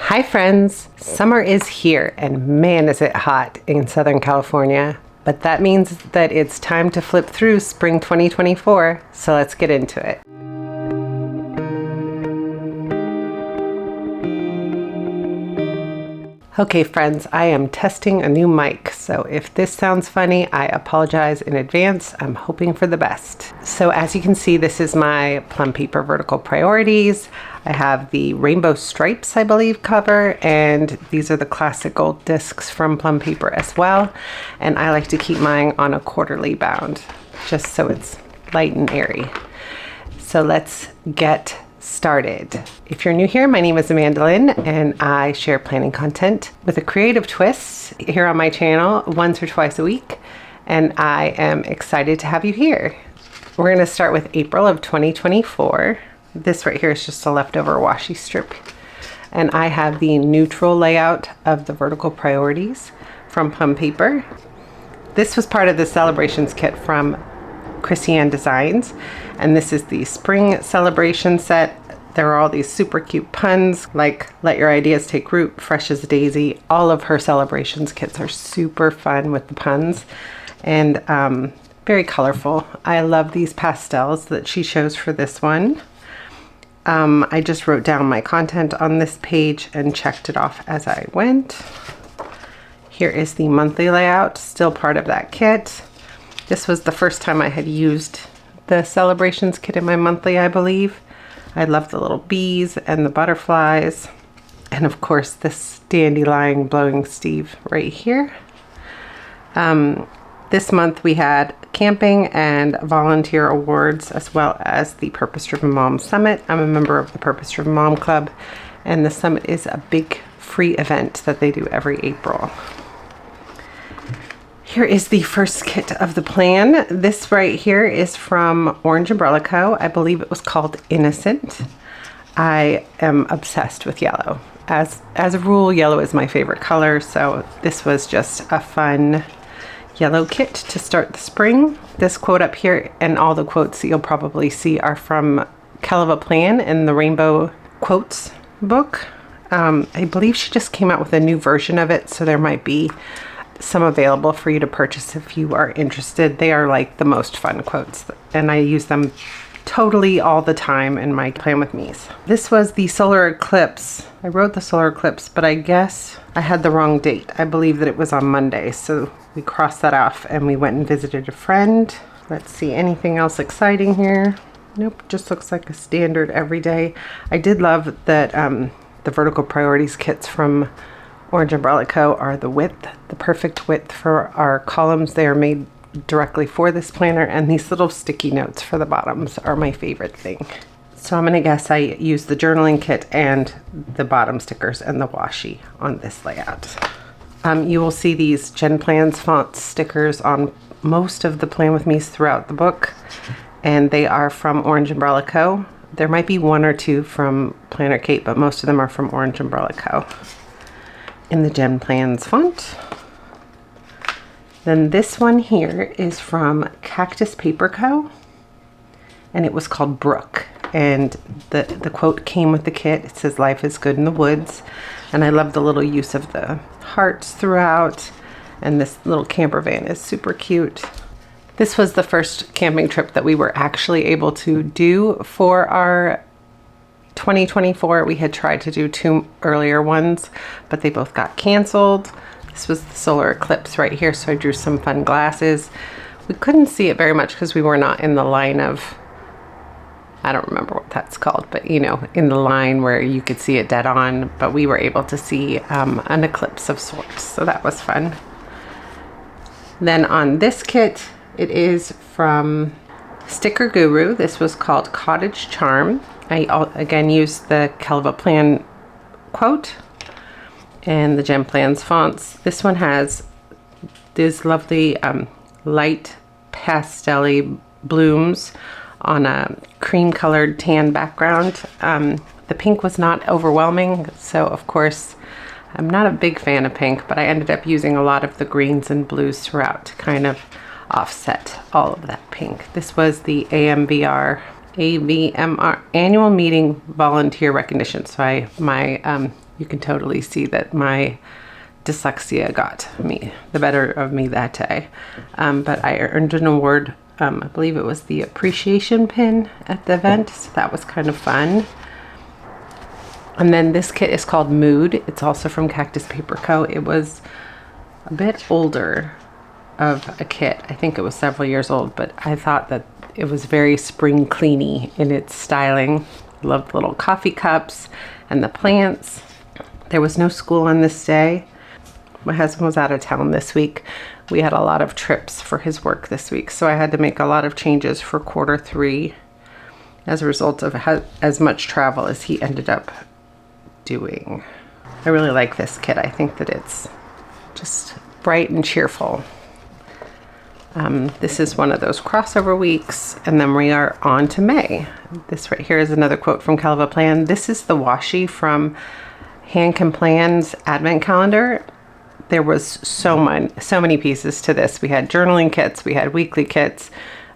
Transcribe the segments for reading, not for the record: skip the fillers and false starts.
Hi friends, summer is here and man is it hot in Southern California, but that means that it's time to flip through spring 2024, so let's get into it. Okay friends, I am testing a new mic, so if this sounds funny, I apologize in advance. I'm hoping for the best. So as you can see, this is my Plum Paper Vertical Priorities. I have the rainbow stripes, I believe, cover, and these are the classic gold discs from Plum Paper as well. And I like to keep mine on a quarterly bound, just so it's light and airy. So let's get started. If you're new here, my name is Amanda Lynn and I share planning content with a creative twist here on my channel once or twice a week, and I am excited to have you here. We're going to start with April of 2024. This right here is just a leftover washi strip, and I have the neutral layout of the vertical priorities from Plum Paper. This was part of the celebrations kit from KrissyAnneDesigns, and this is the spring celebration set. There are all these super cute puns like let your ideas take root, fresh as a daisy. All of her celebrations kits are super fun with the puns and very colorful. I love these pastels that she chose for this one. I just wrote down my content on this page and checked it off as I went. Here is the monthly layout, still part of that kit. This was the first time I had used the celebrations kit in my monthly, I believe. I love the little bees and the butterflies. And of course, this dandelion blowing Steve right here. This month we had camping and volunteer awards, as well as the Purpose Driven Mom Summit. I'm a member of the Purpose Driven Mom Club, and the summit is a big free event that they do every April. Here is the first kit of the plan. This right here is from OrangeUmbrellaCo. I believe it was called Innocent. I am obsessed with yellow. As a rule, yellow is my favorite color, so this was just a fun yellow kit to start the spring. This quote up here and all the quotes that you'll probably see are from KrissyAnneDesigns in the Rainbow Quotes book. I believe she just came out with a new version of it, so there might be some available for you to purchase if you are interested. They are like the most fun quotes, and I use them totally all the time in my PlanWithMe's. This was the solar eclipse. I wrote the solar eclipse, but I guess I had the wrong date. I believe that it was on Monday, so we crossed that off and we went and visited a friend. Let's see, anything else exciting here? Nope, just looks like a standard everyday. I did love that the vertical priorities kits from OrangeUmbrellaCo are the perfect width for our columns. They are made directly for this planner, and these little sticky notes for the bottoms are my favorite thing. So I'm gonna guess I used the journaling kit and the bottom stickers and the washi on this layout. You will see these Gen Plans font stickers on most of the PlanWithMe's throughout the book, and they are from OrangeUmbrellaCo. There might be one or two from Planner Kate, but most of them are from OrangeUmbrellaCo in the Gen Plans font. Then this one here is from CactusPaperCo, and it was called Brook, and the quote came with the kit. It says life is good in the woods, and I love the little use of the hearts throughout, and this little camper van is super cute. This was the first camping trip that we were actually able to do for our 2024. We had tried to do 2 earlier ones, but they both got canceled. This was the solar eclipse right here, so I drew some fun glasses. We couldn't see it very much because we were not in the line of, I don't remember what that's called, but you know, in the line where you could see it dead on, but we were able to see an eclipse of sorts, so that was fun. Then on this kit, it is from StickerGuru. This was called Cottage Charm. I again used the KrissyAnneDesigns quote and the Gen Plans fonts. This one has these lovely light pastel-y blooms on a cream colored tan background. The pink was not overwhelming, so of course I'm not a big fan of pink, but I ended up using a lot of the greens and blues throughout to kind of offset all of that pink. This was the AVMR annual meeting volunteer recognition. So my You can totally see that my dyslexia got the better of me that day. But I earned an award, I believe it was the appreciation pin at the event, so that was kind of fun. And then this kit is called Mood. It's also from CactusPaperCo. It was a bit older of a kit. I think it was several years old, but I thought that it was very spring cleany in its styling. Loved the little coffee cups and the plants. There was no school on this day. My husband was out of town this week. We had a lot of trips for his work this week, so I had to make a lot of changes for Q3 as a result of as much travel as he ended up doing. I really like this kit. I think that it's just bright and cheerful. This is one of those crossover weeks, and then we are on to May. This right here is another quote from Collab. This is the washi from Hand Can Plan's advent calendar. There was so many pieces to this. We had journaling kits, we had weekly kits,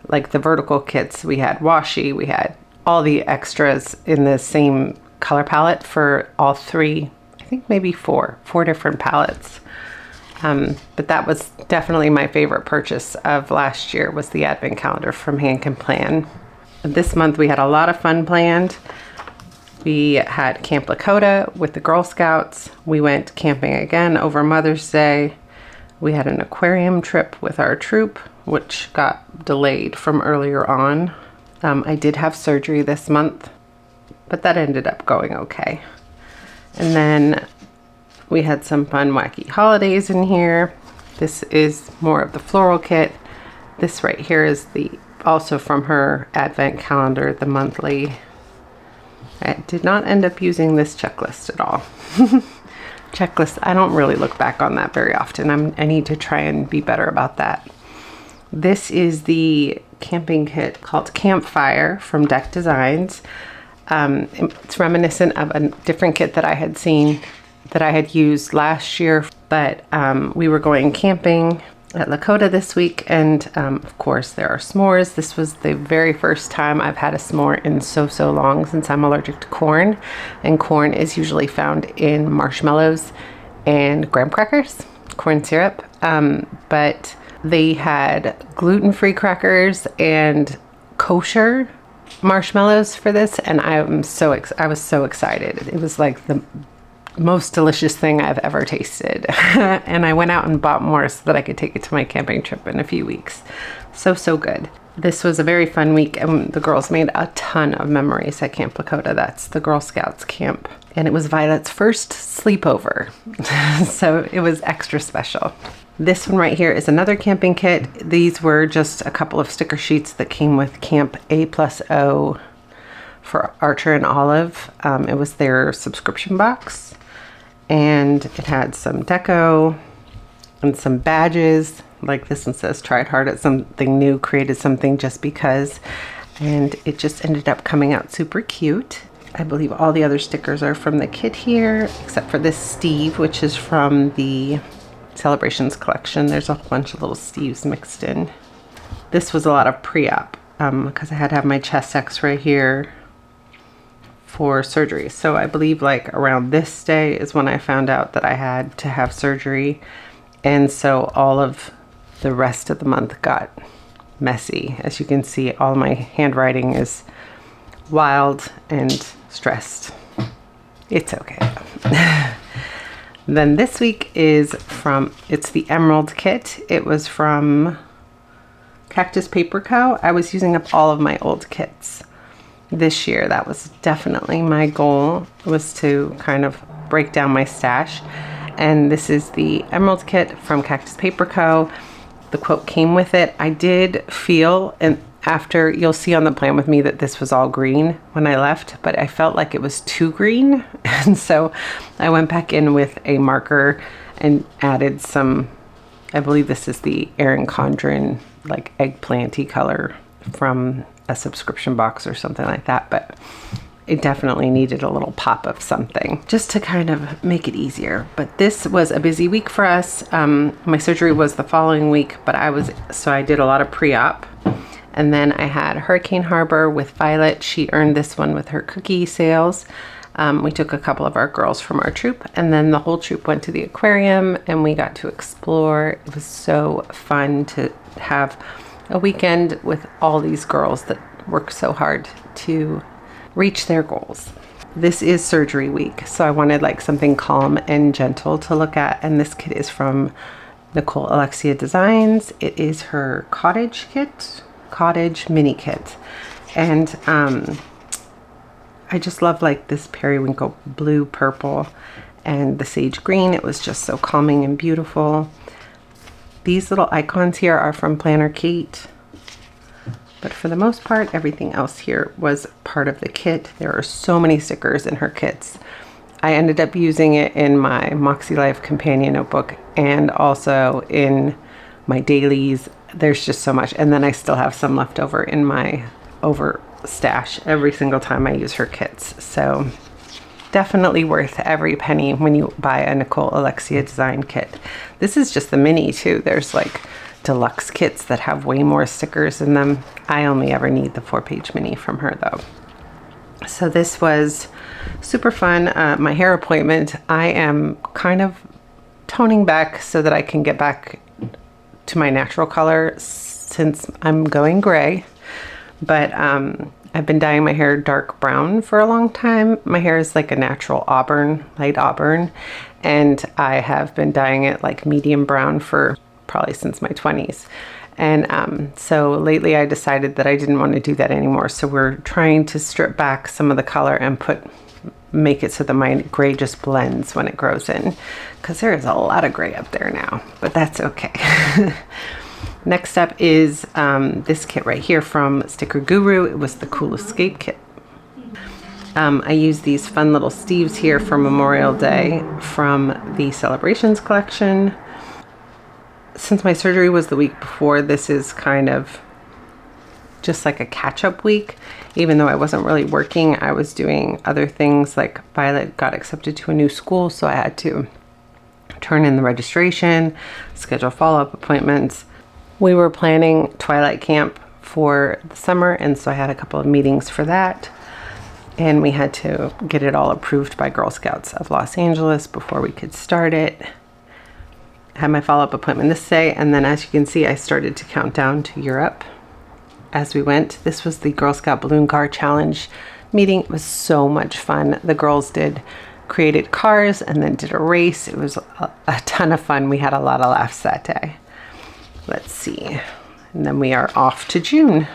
like the vertical kits, we had washi, we had all the extras in the same color palette for all three, I think maybe four different palettes. But that was definitely my favorite purchase of last year, was the advent calendar from Hand Can Plan. This month we had a lot of fun planned. We had Camp Lakota with the Girl Scouts. We went camping again over Mother's Day. We had an aquarium trip with our troop, which got delayed from earlier on. I did have surgery this month, but that ended up going okay. And then we had some fun, wacky holidays in here. This is more of the floral kit. This right here is also from her advent calendar, the monthly. I did not end up using this checklist at all. Checklist, I don't really look back on that very often. I need to try and be better about that. This is the camping kit called Campfire from Deck Designs. It's reminiscent of a different kit that I had seen that I had used last year, but we were going camping at Lakota this week, and of course there are s'mores. This was the very first time I've had a s'more in so long, since I'm allergic to corn, and corn is usually found in marshmallows and graham crackers, corn syrup, but they had gluten-free crackers and kosher marshmallows for this, and I was so excited. It was like the most delicious thing I've ever tasted. And I went out and bought more so that I could take it to my camping trip in a few weeks. So good. This was a very fun week, and the girls made a ton of memories at Camp Lakota. That's the Girl Scouts camp. And it was Violet's first sleepover. So it was extra special. This one right here is another camping kit. These were just a couple of sticker sheets that came with Camp A+O for Archer and Olive. It was their subscription box. And it had some deco and some badges. Like this one says, tried hard at something new, created something just because. And it just ended up coming out super cute. I believe all the other stickers are from the kit here, except for this Steve, which is from the Celebrations collection. There's a whole bunch of little Steves mixed in. This was a lot of pre-op because I had to have my chest x-ray here for surgery. So I believe like around this day is when I found out that I had to have surgery. And so all of the rest of the month got messy. As you can see, all my handwriting is wild and stressed. It's okay. Then this week is it's the Emerald kit. It was from CactusPaperCo. I was using up all of my old kits this year. That was definitely my goal, was to kind of break down my stash. And this is the Emerald kit from CactusPaperCo. The quote came with it. I did feel, and after, you'll see on the plan with me, that this was all green when I left, but I felt like it was too green. And so I went back in with a marker and added some, I believe this is the Erin Condren like eggplanty color from a subscription box or something like that, but it definitely needed a little pop of something just to kind of make it easier. But this was a busy week for us. My surgery was the following week, but I did a lot of pre-op. And then I had Hurricane Harbor with Violet. She earned this one with her cookie sales. We took a couple of our girls from our troop, and then the whole troop went to the aquarium and we got to explore. It was so fun to have a weekend with all these girls that work so hard to reach their goals. This is surgery week, so I wanted like something calm and gentle to look at, and this kit is from NicoleAlexia-Designs. It is her cottage mini kit, and I just love like this periwinkle blue, purple, and the sage green. It was just so calming and beautiful. These little icons here are from Planner Kate, but for the most part, everything else here was part of the kit. There are so many stickers in her kits. I ended up using it in my Makselife companion notebook and also in my dailies. There's just so much. And then I still have some left over in my stash every single time I use her kits. So definitely worth every penny when you buy a NicoleAlexia-Design kit. This is just the mini too. There's like deluxe kits that have way more stickers in them. I only ever need the 4-page mini from her though. So this was super fun. My hair appointment, I am kind of toning back so that I can get back to my natural color since I'm going gray. But I've been dyeing my hair dark brown for a long time. My hair is like a natural auburn, light auburn, and I have been dyeing it like medium brown for probably since my 20s. And so lately I decided that I didn't want to do that anymore. So we're trying to strip back some of the color and make it so that my gray just blends when it grows in, because there is a lot of gray up there now, but that's okay. Next up is this kit right here from StickerGuru. It was the Cool Escape kit. I used these fun little Steves here for Memorial Day from the Celebrations collection. Since my surgery was the week before, this is kind of just like a catch-up week. Even though I wasn't really working, I was doing other things, like Violet got accepted to a new school, so I had to turn in the registration, schedule follow-up appointments. We were planning Twilight Camp for the summer, and so I had a couple of meetings for that. And we had to get it all approved by Girl Scouts of Los Angeles before we could start it. I had my follow-up appointment this day, and then as you can see, I started to count down to Europe as we went. This was the Girl Scout Balloon Car Challenge meeting. It was so much fun. The girls created cars and then did a race. It was a ton of fun. We had a lot of laughs that day. Let's see. And then we are off to June.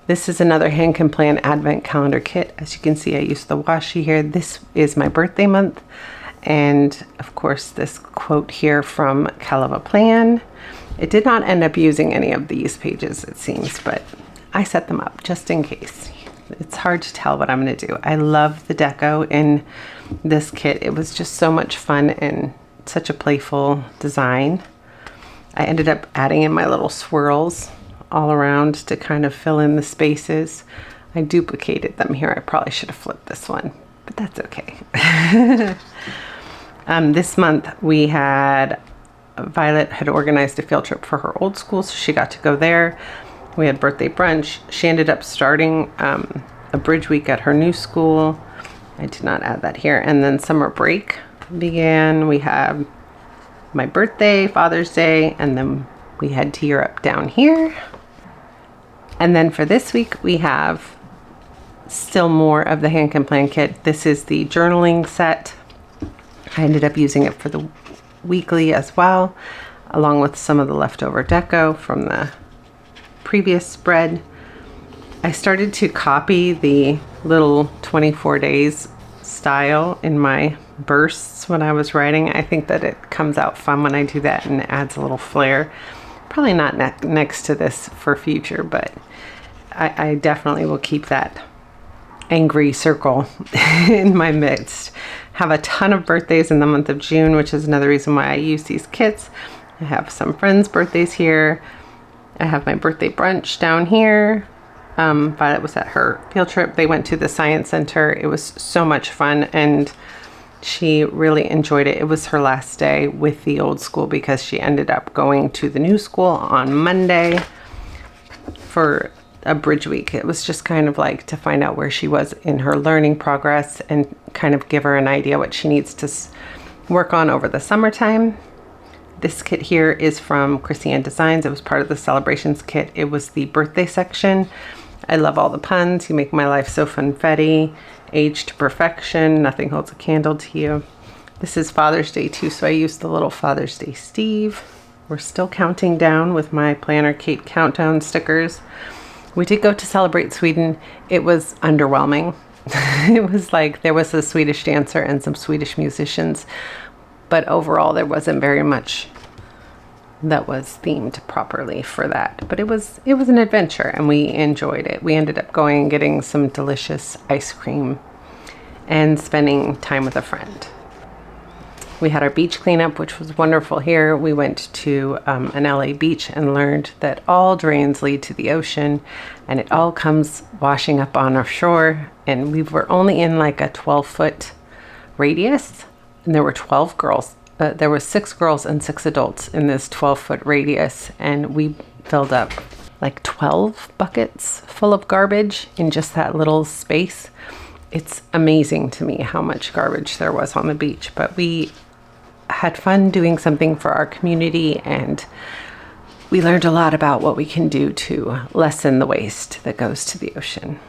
This is another Hand Can Plan Advent Calendar kit. As you can see, I used the washi here. This is my birthday month. And of course, this quote here from Collab. It did not end up using any of these pages, it seems, but I set them up just in case. It's hard to tell what I'm going to do. I love the deco in this kit. It was just so much fun and such a playful design. I ended up adding in my little swirls all around to kind of fill in the spaces. I duplicated them here. I probably should have flipped this one, but that's okay. This month we had, Violet had organized a field trip for her old school, so she got to go there. We had birthday brunch. She ended up starting a bridge week at her new school. I did not add that here. And then summer break began. We have my birthday, Father's Day, and then we head to Europe down here. And then for this week, we have still more of the Hand Can Plan kit. This is the journaling set. I ended up using it for the weekly as well, along with some of the leftover deco from the previous spread. I started to copy the little 24 days style in my bursts when I was writing. I think that it comes out fun when I do that and adds a little flair. Probably not next to this for future, but I definitely will keep that angry circle in my midst. Have a ton of birthdays in the month of June, which is another reason why I use these kits. I have some friends' birthdays here. I have my birthday brunch down here. Violet was at her field trip. They went to the science center. It was so much fun and she really enjoyed it. It was her last day with the old school because she ended up going to the new school on Monday for a bridge week. It was just kind of like to find out where she was in her learning progress and kind of give her an idea what she needs to work on over the summertime. This kit here is from KrissyAnneDesigns. It was part of the celebrations kit. It was the birthday section. I love all the puns. You make my life so funfetti. Age to perfection. Nothing holds a candle to you. This is Father's Day too, so I used the little Father's Day Steve. We're still counting down with my Planner Kate countdown stickers. We did go to Celebrate Sweden. It was underwhelming. It was like there was a Swedish dancer and some Swedish musicians, but overall there wasn't very much that was themed properly for that. But it was an adventure and we enjoyed it. We ended up going and getting some delicious ice cream and spending time with a friend. We had our beach cleanup, which was wonderful here. We went to an LA beach and learned that all drains lead to the ocean and it all comes washing up on our shore. And we were only in like a 12-foot radius and there were 12 girls. There were 6 girls and 6 adults in this 12-foot radius, and we filled up like 12 buckets full of garbage in just that little space. It's amazing to me how much garbage there was on the beach, but we had fun doing something for our community, and we learned a lot about what we can do to lessen the waste that goes to the ocean.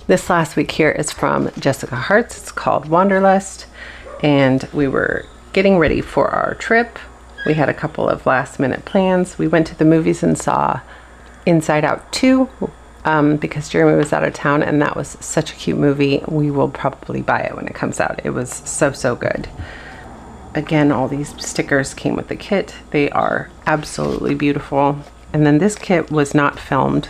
This last week here is from Jessica Hart's. It's called Wanderlust, and we were getting ready for our trip. We had a couple of last minute plans. We went to the movies and saw Inside Out 2 because Jeremy was out of town, and that was such a cute movie. We will probably buy it when it comes out. It was so good. Again, all these stickers came with the kit. They are absolutely beautiful. And then this kit was not filmed.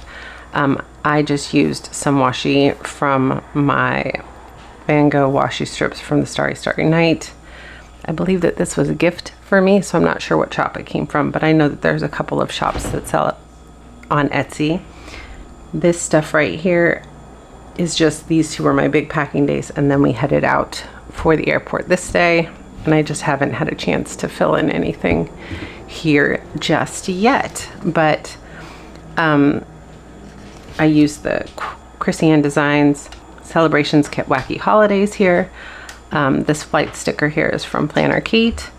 I just used some washi from my Van Gogh washi strips from the Starry Starry Night. I believe that this was a gift for me, so I'm not sure what shop it came from, but I know that there's a couple of shops that sell it on Etsy. This stuff right here is just, these two were my big packing days, and then we headed out for the airport this day, and I just haven't had a chance to fill in anything here just yet. But I used the KrissyAnneDesigns Celebrations Kit Wacky Holidays here. This flight sticker here is from Planner Kate.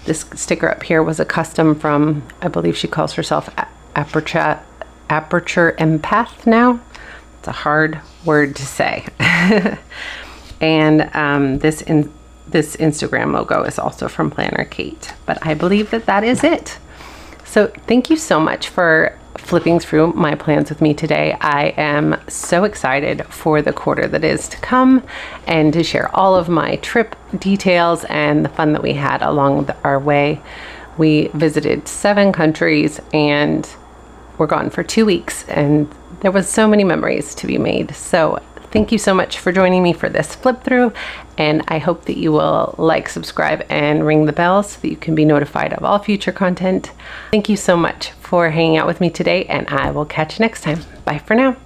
This sticker up here was a custom from, I believe she calls herself Aperture Empath now. It's a hard word to say. And this Instagram logo is also from Planner Kate. But I believe that that is it. So thank you so much for flipping through my plans with me today. I am so excited for the quarter that is to come and to share all of my trip details and the fun that we had along our way. We visited 7 countries and we're gone for 2 weeks, and there was so many memories to be made. So thank you so much for joining me for this flip through, and I hope that you will like, subscribe, and ring the bell so that you can be notified of all future content. Thank you so much for hanging out with me today, and I will catch you next time. Bye for now.